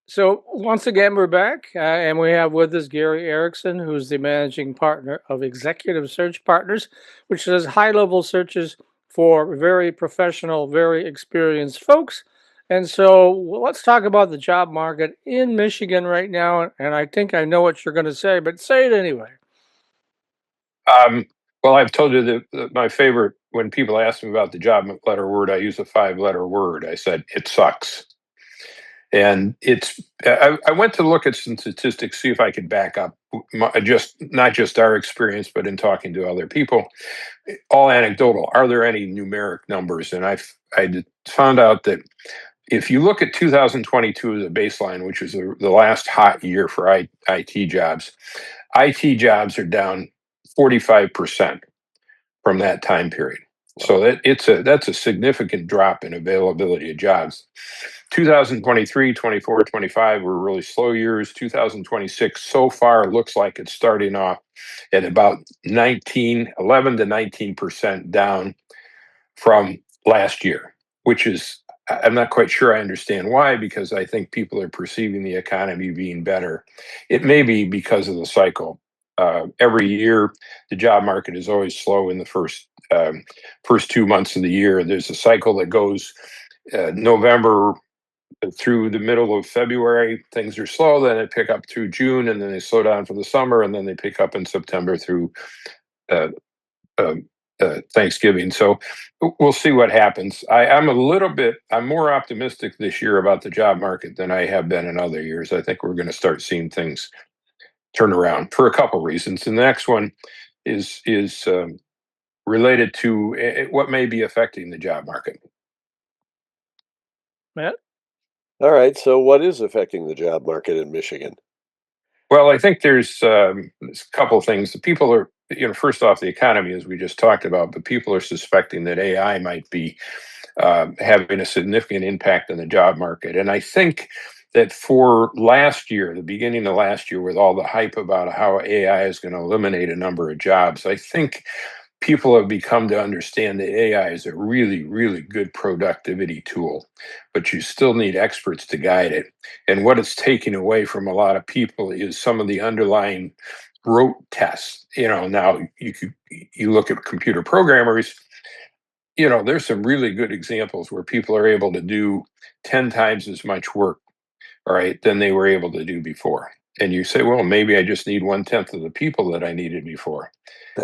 So once again, we're back, and we have with us Gary Erickson, who's the managing partner of ExecSearch Partners, which does high-level searches for very professional, very experienced folks. And so let's talk about the job market in Michigan right now. And I think I know what you're going to say, but say it anyway. Well, I've told you that my favorite, when people ask me about the job letter word, I use a 5-letter word. I said, it sucks. And I went to look at some statistics, see if I could back up not just our experience, but in talking to other people, all anecdotal. Are there any numeric numbers? And I found out that if you look at 2022 as a baseline, which was the last hot year for IT jobs, IT jobs are down 45% from that time period. So that's a significant drop in availability of jobs. 2023, 24, 25 were really slow years. 2026 so far looks like it's starting off at about 11 to 19% down from last year, which is, I'm not quite sure I understand why, because I think people are perceiving the economy being better. It may be because of the cycle. Every year, the job market is always slow in the first 2 months of the year. There's a cycle that goes November through the middle of February. Things are slow, then they pick up through June, and then they slow down for the summer, and then they pick up in September through uh, uh, Thanksgiving. So we'll see what happens. I'm more optimistic this year about the job market than I have been in other years. I think we're going to start seeing things turn around for a couple reasons. And the next one is related to what may be affecting the job market. Matt? All right. So, what is affecting the job market in Michigan? Well, I think there's a couple of things. People are, first off, the economy, as we just talked about, but people are suspecting that AI might be having a significant impact on the job market. And I think that for last year, the beginning of last year, with all the hype about how AI is going to eliminate a number of jobs, I think people have become to understand that AI is a really, really good productivity tool, but you still need experts to guide it. And what it's taking away from a lot of people is some of the underlying rote tests. Now you look at computer programmers, there's some really good examples where people are able to do 10 times as much work, all right, than they were able to do before. And you say, well, maybe I just need 1/10 of the people that I needed before.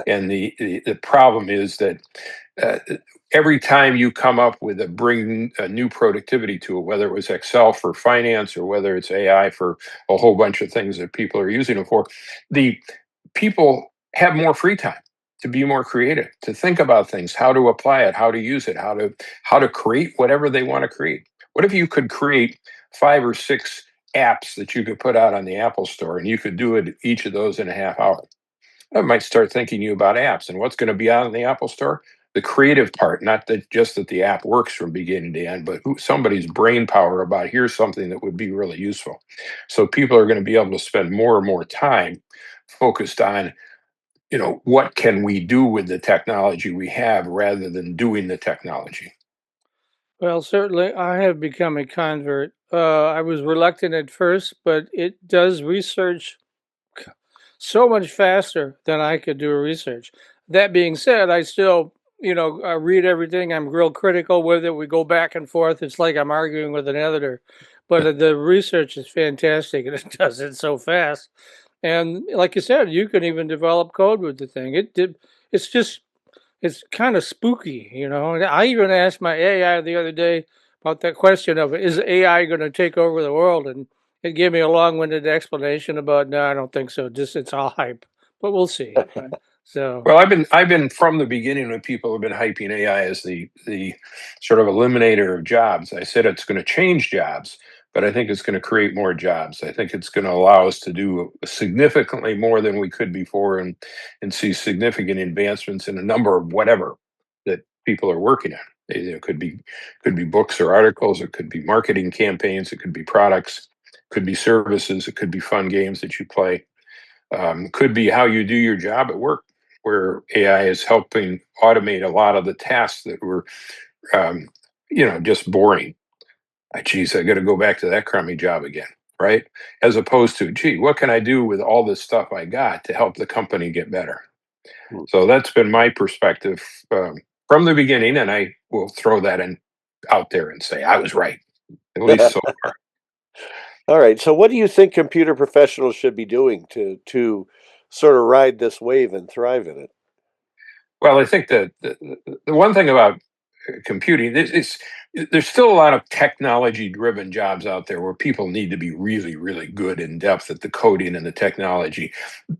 And the problem is that uh, every time you come up with bring a new productivity tool, whether it was Excel for finance or whether it's AI for a whole bunch of things that people are using it for, the people have more free time to be more creative, to think about things, how to apply it, how to use it, how to create whatever they want to create. What if you could create 5 or 6 apps that you could put out on the Apple Store, and you could do it each of those in a half hour? I might start thinking you about apps and what's going to be out in the Apple Store. The creative part, not that just that the app works from beginning to end, but somebody's brain power about here's something that would be really useful. So people are going to be able to spend more and more time focused on, what can we do with the technology we have rather than doing the technology. Well, certainly I have become a convert. I was reluctant at first, but it does research so much faster than I could do research. That being said, I still, I read everything. I'm real critical with it. We go back and forth. It's like I'm arguing with an editor. But the research is fantastic, and it does it so fast. And like you said, you can even develop code with the thing. It's just, it's kind of spooky, And I even asked my AI the other day about that question of, is AI going to take over the world? And it gave me a long-winded explanation about, no, I don't think so. Just it's all hype, but we'll see. So, Well, I've been from the beginning when people have been hyping AI as the sort of eliminator of jobs. I said it's going to change jobs, but I think it's going to create more jobs. I think it's going to allow us to do significantly more than we could before, and see significant advancements in a number of whatever that people are working on. It could be books or articles, it could be marketing campaigns, it could be products, it could be services, it could be fun games that you play. Could be how you do your job at work, where AI is helping automate a lot of the tasks that were, just boring. Geez, I got to go back to that crummy job again. right? As opposed to, gee, what can I do with all this stuff I got to help the company get better? Hmm. So that's been my perspective from the beginning, and I will throw that in out there and say I was right, at least so far. All right. So, what do you think computer professionals should be doing to sort of ride this wave and thrive in it? Well, I think that the one thing about computing is there's still a lot of technology driven jobs out there where people need to be really, really good in depth at the coding and the technology.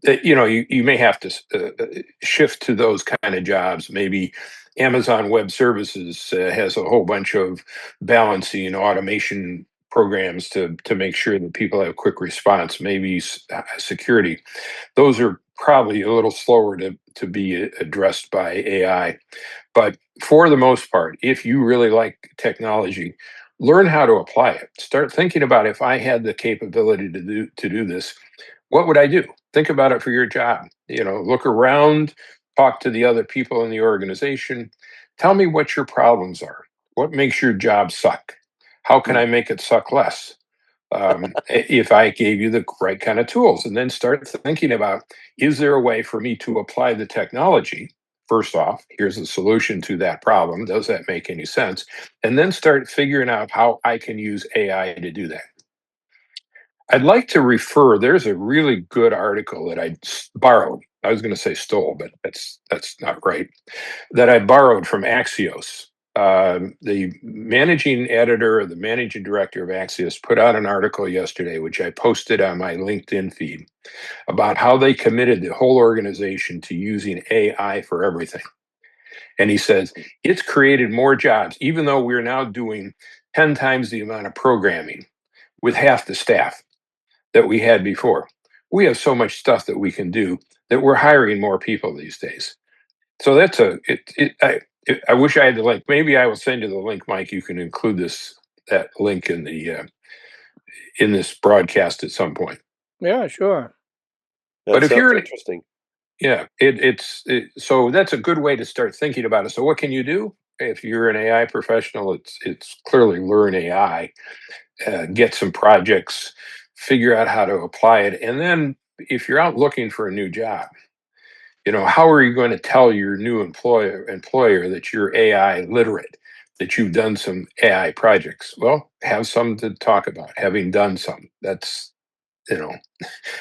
You may have to shift to those kind of jobs. Maybe Amazon Web Services has a whole bunch of balancing automation programs to make sure that people have quick response. Maybe security. Those are probably a little slower to be addressed by AI. But for the most part, if you really like technology, learn how to apply it. Start thinking about, if I had the capability to do this, what would I do? Think about it for your job. Look around, talk to the other people in the organization. Tell me what your problems are. What makes your job suck? How can Hmm. I make it suck less? If I gave you the right kind of tools, and then start thinking about, is there a way for me to apply the technology? First off, here's the solution to that problem. Does that make any sense? And then start figuring out how I can use AI to do that. I'd like to refer, there's a really good article that I borrowed. I was going to say stole, but that's not right. That I borrowed from Axios. The managing editor or the managing director of Axios put out an article yesterday, which I posted on my LinkedIn feed, about how they committed the whole organization to using AI for everything. And he says it's created more jobs, even though we're now doing 10 times the amount of programming with half the staff that we had before. We have so much stuff that we can do that we're hiring more people these days. So that's I wish I had the link. Maybe I will send you the link, Mike. You can include that link in this broadcast at some point. Yeah, sure. That But if sounds you're in, interesting. yeah, so that's a good way to start thinking about it. So what can you do if you're an AI professional? It's clearly learn AI, get some projects, figure out how to apply it, and then if you're out looking for a new job, how are you going to tell your new employer that you're AI literate, that you've done some AI projects? Well, have some to talk about, having done some. That's, you know,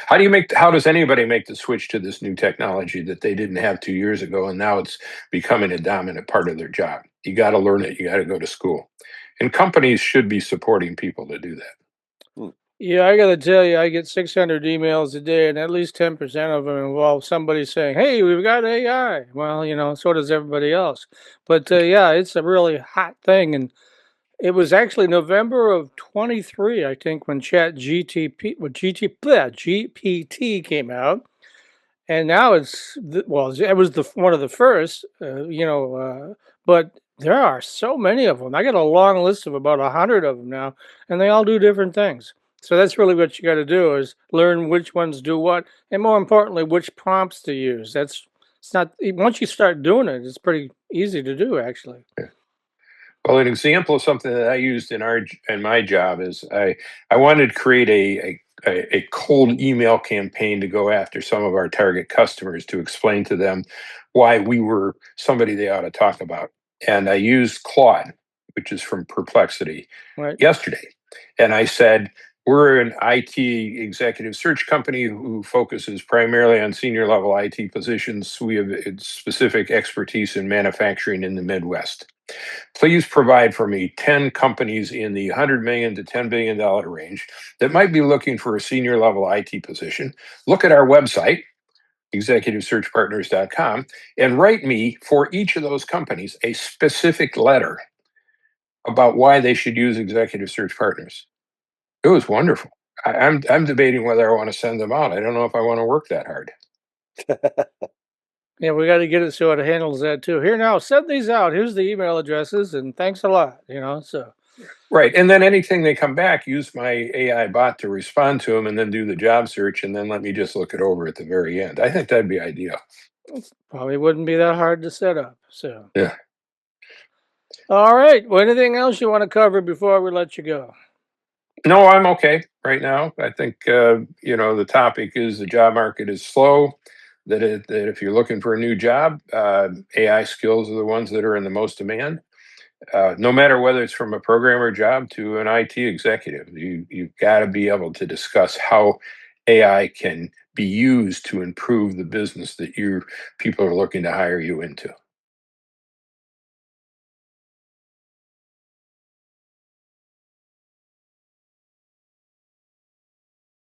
how does anybody make the switch to this new technology that they didn't have 2 years ago, and now it's becoming a dominant part of their job? You got to learn it. You got to go to school. And companies should be supporting people to do that. Hmm. Yeah, I gotta tell you, I get 600 emails a day, and at least 10% of them involve somebody saying, "Hey, we've got AI." Well, so does everybody else. But yeah, it's a really hot thing, and it was actually November of 23, I think, when GPT came out, and now well, it was one of the first, but there are so many of them. I got a long list of about 100 of them now, and they all do different things. So that's really what you got to do, is learn which ones do what, and more importantly, which prompts to use. It's not Once you start doing it, it's pretty easy to do, actually. Well, an example of something that I used in my job is I wanted to create a cold email campaign to go after some of our target customers, to explain to them why we were somebody they ought to talk about. And I used Claude, which is from Perplexity, Right. yesterday. And I said, we're an IT executive search company who focuses primarily on senior level IT positions. We have specific expertise in manufacturing in the Midwest. Please provide for me 10 companies in the 100 million to $10 billion range that might be looking for a senior level IT position. Look at our website, ExecutiveSearchPartners.com, and write me for each of those companies a specific letter about why they should use Executive Search Partners. It was wonderful. I'm debating whether I want to send them out. I don't know if I want to work that hard. Yeah, we got to get it so it handles that too. Here now, send these out. Here's the email addresses, and thanks a lot. So Right. And then anything they come back, use my AI bot to respond to them, and then do the job search, and then let me just look it over at the very end. I think that'd be ideal. probably wouldn't be that hard to set up. So, Yeah. all right. Well, anything else you want to cover before we let you go? No, I'm okay right now. I think the topic is the job market is slow. That if you're looking for a new job, AI skills are the ones that are in the most demand. No matter whether it's from a programmer job to an IT executive, you've got to be able to discuss how AI can be used to improve the business that your people are looking to hire you into.